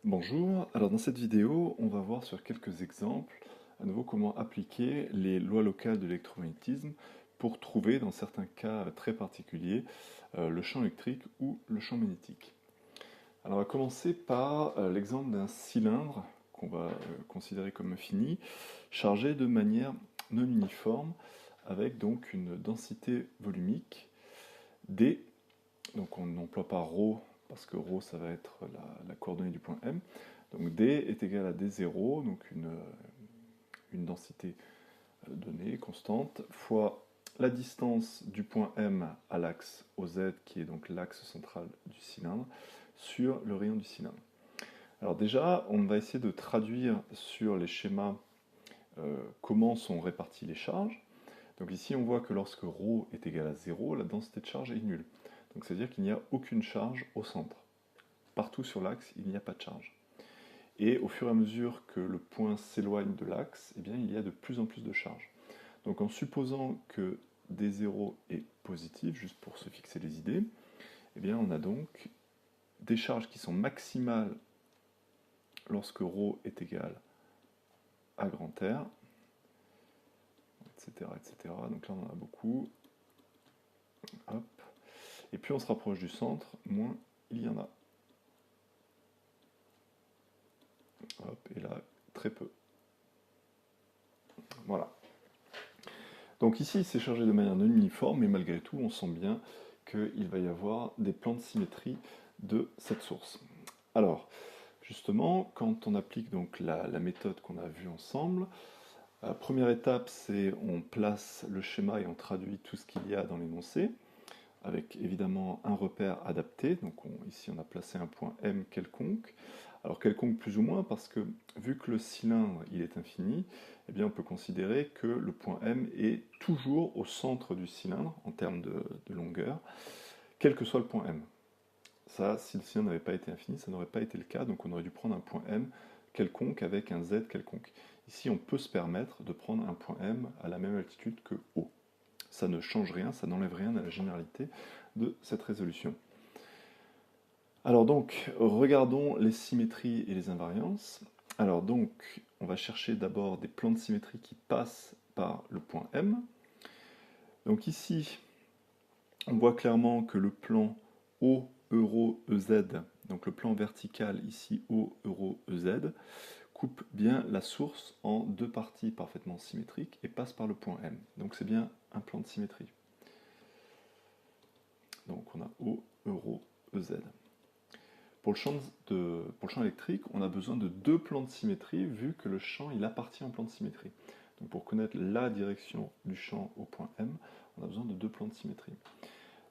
Bonjour, alors dans cette vidéo, on va voir sur quelques exemples, à nouveau comment appliquer les lois locales de l'électromagnétisme pour trouver, dans certains cas très particuliers, le champ électrique ou le champ magnétique. Alors on va commencer par l'exemple d'un cylindre qu'on va considérer comme infini, chargé de manière non uniforme, avec donc une densité volumique D. Donc on n'emploie pas ρ, parce que ρ ça va être la coordonnée du point M. Donc D est égal à D0, donc une densité donnée, constante, fois la distance du point M à l'axe OZ, qui est donc l'axe central du cylindre, sur le rayon du cylindre. Alors déjà, on va essayer de traduire sur les schémas comment sont réparties les charges. Donc ici, on voit que lorsque ρ est égal à 0, la densité de charge est nulle. Donc c'est-à-dire qu'il n'y a aucune charge au centre. Partout sur l'axe, il n'y a pas de charge. Et au fur et à mesure que le point s'éloigne de l'axe, eh bien, il y a de plus en plus de charges. Donc en supposant que D0 est positif, juste pour se fixer les idées, eh bien, on a donc des charges qui sont maximales lorsque ρ est égal à grand R, etc., etc. Donc là, on en a beaucoup. Hop. Et plus on se rapproche du centre, moins il y en a. Hop, et là, très peu. Voilà. Donc ici, c'est chargé de manière non uniforme, mais malgré tout, on sent bien qu'il va y avoir des plans de symétrie de cette source. Alors, justement, quand on applique donc la méthode qu'on a vue ensemble, la première étape, c'est on place le schéma et on traduit tout ce qu'il y a dans l'énoncé, avec évidemment un repère adapté. Donc ici, on a placé un point M quelconque. Alors quelconque plus ou moins, parce que vu que le cylindre il est infini, eh bien on peut considérer que le point M est toujours au centre du cylindre en termes de longueur, quel que soit le point M. Ça, si le cylindre n'avait pas été infini, ça n'aurait pas été le cas, donc on aurait dû prendre un point M quelconque avec un Z quelconque. Ici, on peut se permettre de prendre un point M à la même altitude que O. Ça ne change rien, ça n'enlève rien à la généralité de cette résolution. Alors donc, regardons les symétries et les invariances. Alors donc, on va chercher d'abord des plans de symétrie qui passent par le point M. Donc ici, on voit clairement que le plan O, euro, EZ, donc le plan vertical ici O, euro, EZ, coupe bien la source en deux parties parfaitement symétriques et passe par le point M. Donc c'est bien un plan de symétrie. Donc on a O, euro, EZ. Pour le champ électrique, on a besoin de deux plans de symétrie vu que le champ il appartient au plan de symétrie. Donc pour connaître la direction du champ au point M, on a besoin de deux plans de symétrie.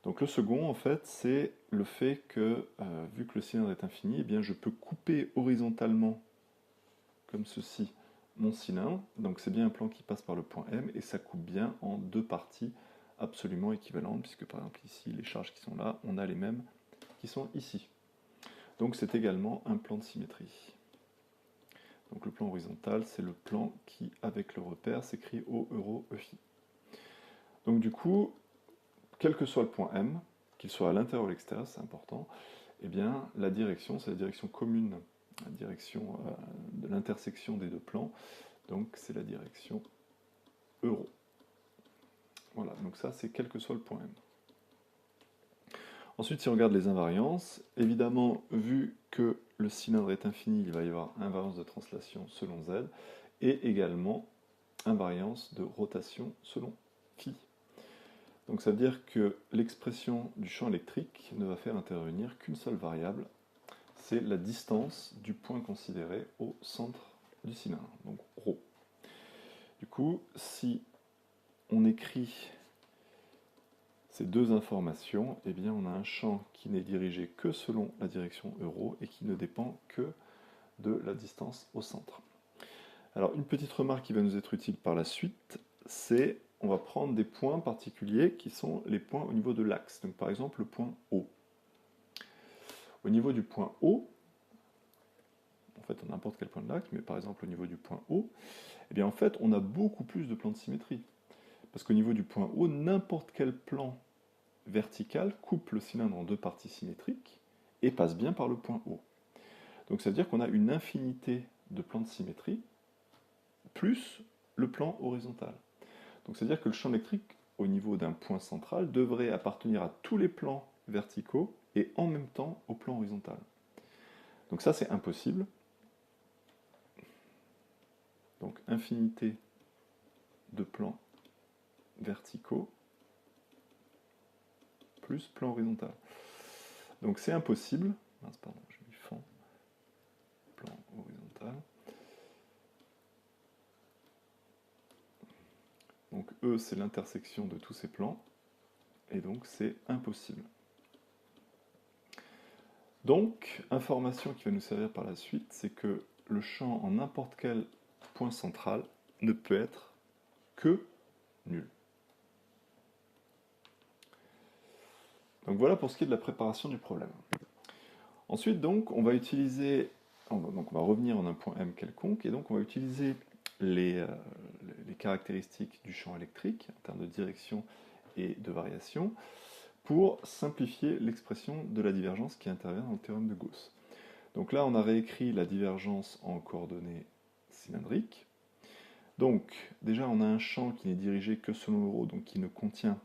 Donc le second, en fait, c'est le fait que, vu que le cylindre est infini, eh bien, je peux couper horizontalement, comme ceci, mon cylindre. Donc c'est bien un plan qui passe par le point M, et ça coupe bien en deux parties absolument équivalentes, puisque par exemple ici, les charges qui sont là, on a les mêmes qui sont ici. Donc c'est également un plan de symétrie. Donc le plan horizontal, c'est le plan qui, avec le repère, s'écrit O, euro, EFI. Donc du coup, quel que soit le point M, qu'il soit à l'intérieur ou à l'extérieur, c'est important, eh bien la direction, c'est la direction commune, la direction de l'intersection des deux plans, donc c'est la direction euro. Voilà, donc ça c'est quel que soit le point M. Ensuite, si on regarde les invariances, évidemment, vu que le cylindre est infini, il va y avoir invariance de translation selon Z, et également invariance de rotation selon phi. Donc ça veut dire que l'expression du champ électrique ne va faire intervenir qu'une seule variable, c'est la distance du point considéré au centre du cylindre, donc ρ. Du coup, si on écrit ces deux informations, eh bien on a un champ qui n'est dirigé que selon la direction euro et qui ne dépend que de la distance au centre. Alors une petite remarque qui va nous être utile par la suite, c'est on va prendre des points particuliers qui sont les points au niveau de l'axe. Donc par exemple le point O. Au niveau du point O, en fait on n'importe quel point de l'axe, mais par exemple au niveau du point O, eh bien en fait on a beaucoup plus de plans de symétrie. Parce qu'au niveau du point O, n'importe quel plan vertical coupe le cylindre en deux parties symétriques et passe bien par le point O. Donc ça veut dire qu'on a une infinité de plans de symétrie, plus le plan horizontal. Donc ça veut dire que le champ électrique, au niveau d'un point central, devrait appartenir à tous les plans verticaux et en même temps au plan horizontal. Donc ça, c'est impossible. Donc infinité de plans verticaux plus plan horizontal. Donc c'est impossible. Pardon, j'ai mis fond. Plan horizontal. Donc E, c'est l'intersection de tous ces plans. Et donc c'est impossible. Donc, information qui va nous servir par la suite, c'est que le champ en n'importe quel point central ne peut être que nul. Donc voilà pour ce qui est de la préparation du problème. Ensuite, donc, on va revenir en un point M quelconque, et donc on va utiliser les caractéristiques du champ électrique en termes de direction et de variation pour simplifier l'expression de la divergence qui intervient dans le théorème de Gauss. Donc là, on a réécrit la divergence en coordonnées cylindriques. Donc, déjà, on a un champ qui n'est dirigé que selon l'euro, donc qui ne contient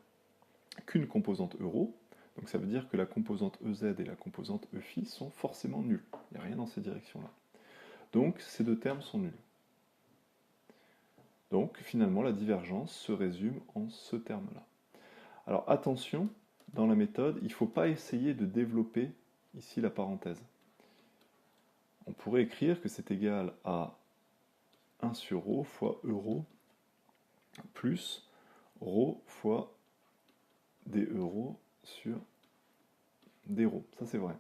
qu'une composante euro. Donc ça veut dire que la composante EZ et la composante EφI sont forcément nulles. Il n'y a rien dans ces directions-là. Donc ces deux termes sont nuls. Donc finalement, la divergence se résume en ce terme-là. Alors attention, dans la méthode, il ne faut pas essayer de développer ici la parenthèse. On pourrait écrire que c'est égal à 1 sur ρ fois euro plus ρ fois des euros sur des ρ. Ça c'est vrai.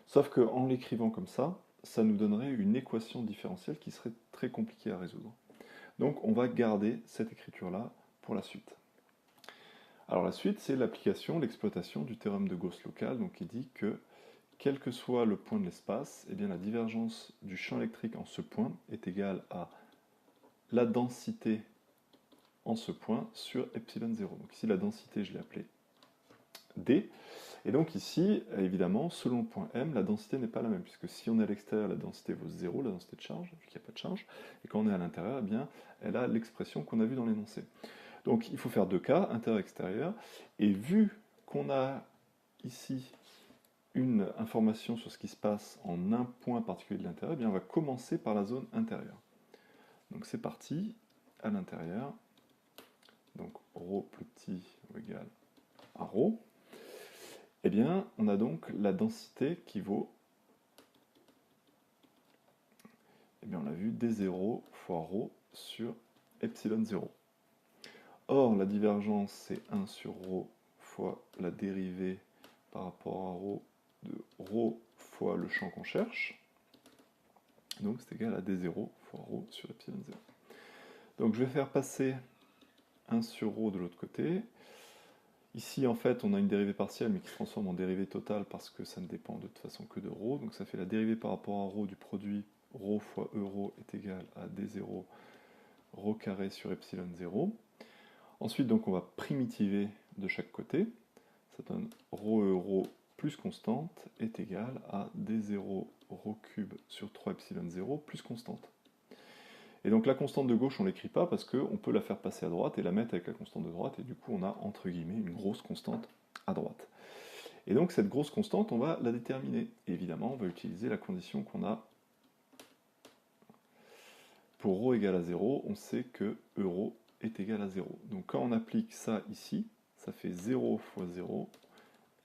Sauf qu'en l'écrivant comme ça nous donnerait une équation différentielle qui serait très compliquée à résoudre. Donc on va garder cette écriture-là pour la suite. Alors la suite, c'est l'application, l'exploitation du théorème de Gauss local, donc qui dit que quel que soit le point de l'espace, eh bien la divergence du champ électrique en ce point est égale à la densité en ce point sur epsilon 0. Donc ici la densité, je l'ai appelée D. Et donc ici, évidemment, selon le point M, la densité n'est pas la même, puisque si on est à l'extérieur, la densité vaut 0, la densité de charge, vu qu'il n'y a pas de charge, et quand on est à l'intérieur, eh bien, elle a l'expression qu'on a vue dans l'énoncé. Donc il faut faire deux cas, intérieur-extérieur, et vu qu'on a ici une information sur ce qui se passe en un point particulier de l'intérieur, eh bien on va commencer par la zone intérieure. Donc c'est parti, à l'intérieur, donc ρ plus petit ou égal à ρ, eh bien on a donc la densité qui vaut, eh bien on l'a vu, d0 fois ρ sur epsilon 0. Or la divergence c'est 1 sur ρ fois la dérivée par rapport à ρ de ρ fois le champ qu'on cherche. Donc c'est égal à d0 fois ρ sur epsilon 0. Donc je vais faire passer 1 sur ρ de l'autre côté. Ici en fait on a une dérivée partielle mais qui se transforme en dérivée totale parce que ça ne dépend de toute façon que de ρ. Donc ça fait la dérivée par rapport à ρ du produit ρ fois euro est égal à d0 ρ carré sur epsilon 0. Ensuite donc on va primitiver de chaque côté. Ça donne ρ euro plus constante est égal à d0 ρ cube sur 3 epsilon 0 plus constante. Et donc la constante de gauche, on ne l'écrit pas parce qu'on peut la faire passer à droite et la mettre avec la constante de droite, et du coup on a entre guillemets une grosse constante à droite. Et donc cette grosse constante, on va la déterminer. Et évidemment, on va utiliser la condition qu'on a pour ρ égale à 0, on sait que euro est égal à 0. Donc quand on applique ça ici, ça fait 0 fois 0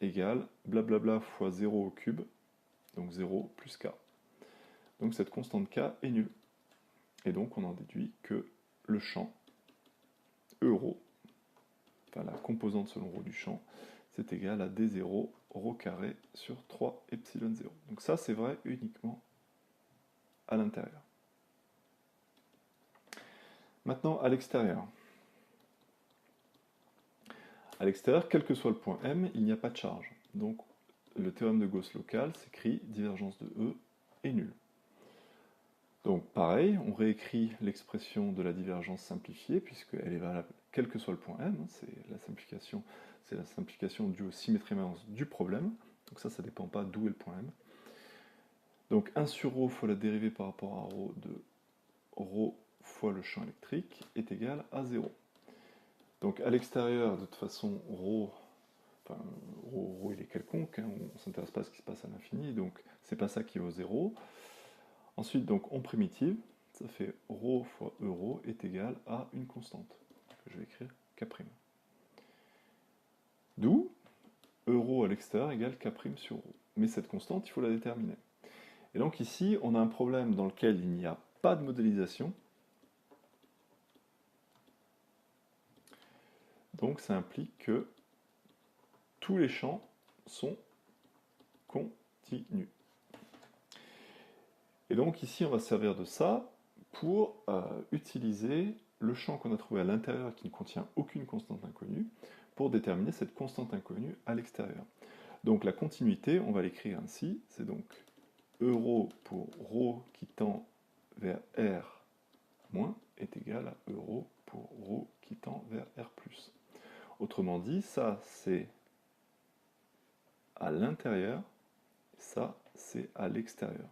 égale blablabla fois 0 au cube, donc 0 plus k. Donc cette constante k est nulle. Et donc on en déduit que le champ euro, enfin la composante selon ρ du champ, c'est égal à d0 ρ carré sur 3 epsilon 0. Donc ça c'est vrai uniquement à l'intérieur. Maintenant à l'extérieur. À l'extérieur, quel que soit le point M, il n'y a pas de charge. Donc le théorème de Gauss local s'écrit divergence de E est nulle. Donc pareil, on réécrit l'expression de la divergence simplifiée, puisqu'elle est valable quel que soit le point M, c'est la simplification due aux symétries invariances du problème, donc ça ne dépend pas d'où est le point M. Donc 1 sur ρ fois la dérivée par rapport à ρ de ρ fois le champ électrique est égal à 0. Donc à l'extérieur, de toute façon, ρ, enfin, ρ il est quelconque, hein, on ne s'intéresse pas à ce qui se passe à l'infini, donc c'est pas ça qui vaut 0. Ensuite, donc en primitive, ça fait ρ fois euro est égal à une constante, que je vais écrire k'. D'où euro à l'extérieur égale k' sur ρ. Mais cette constante, il faut la déterminer. Et donc ici, on a un problème dans lequel il n'y a pas de modélisation. Donc ça implique que tous les champs sont continus. Et donc ici, on va se servir de ça pour utiliser le champ qu'on a trouvé à l'intérieur qui ne contient aucune constante inconnue pour déterminer cette constante inconnue à l'extérieur. Donc la continuité, on va l'écrire ainsi, c'est donc euro pour ρ qui tend vers R moins est égal à euro pour ρ qui tend vers R plus. Autrement dit, ça c'est à l'intérieur, ça c'est à l'extérieur.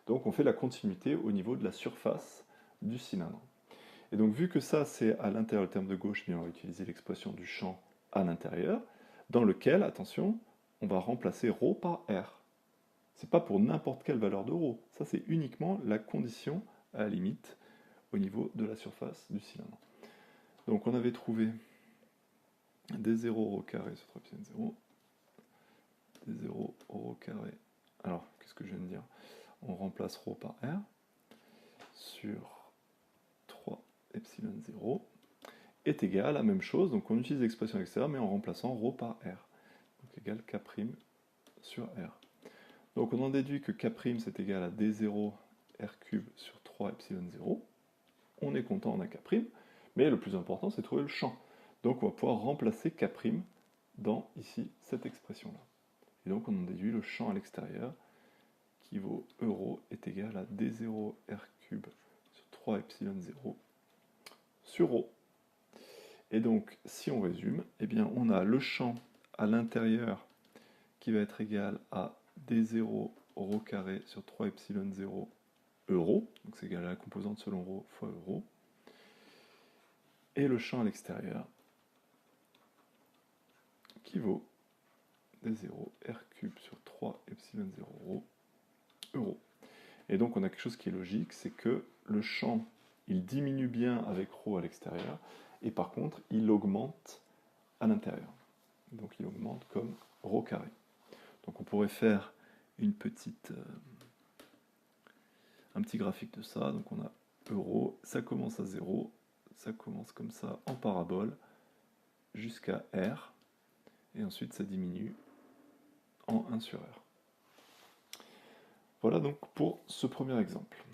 Donc on fait la continuité au niveau de la surface du cylindre. Et donc vu que ça c'est à l'intérieur le terme de gauche, bien on va utiliser l'expression du champ à l'intérieur, dans lequel, attention, on va remplacer ρ par R. C'est pas pour n'importe quelle valeur de ρ, ça c'est uniquement la condition à la limite au niveau de la surface du cylindre. Donc on avait trouvé d0 ρ carré sur 3 epsilon 0, d0 ρ carré. Alors, qu'est-ce que je viens de dire? On remplace ρ par R sur 3 epsilon 0 est égal à la même chose, donc on utilise l'expression extérieure mais en remplaçant ρ par R. Donc égal k' sur R. Donc on en déduit que k' c'est égal à d0 r³ sur 3 epsilon 0. On est content, on a k', mais le plus important c'est de trouver le champ. Donc on va pouvoir remplacer k' dans ici cette expression-là. Et donc on en déduit le champ à l'extérieur qui vaut euro est égal à d0 r³ sur 3 epsilon 0 sur ρ. Et donc si on résume, eh bien on a le champ à l'intérieur qui va être égal à d0 ρ carré sur 3 epsilon 0 euro, donc c'est égal à la composante selon ρ fois euro, et le champ à l'extérieur qui vaut d0 r³ sur 3 epsilon 0 ρ euro. Et donc on a quelque chose qui est logique, c'est que le champ, il diminue bien avec ρ à l'extérieur, et par contre, il augmente à l'intérieur. Donc il augmente comme ρ carré. Donc on pourrait faire un petit graphique de ça. Donc on a euro, ça commence à 0, ça commence comme ça en parabole jusqu'à R, et ensuite ça diminue en 1 sur R. Voilà donc pour ce premier exemple.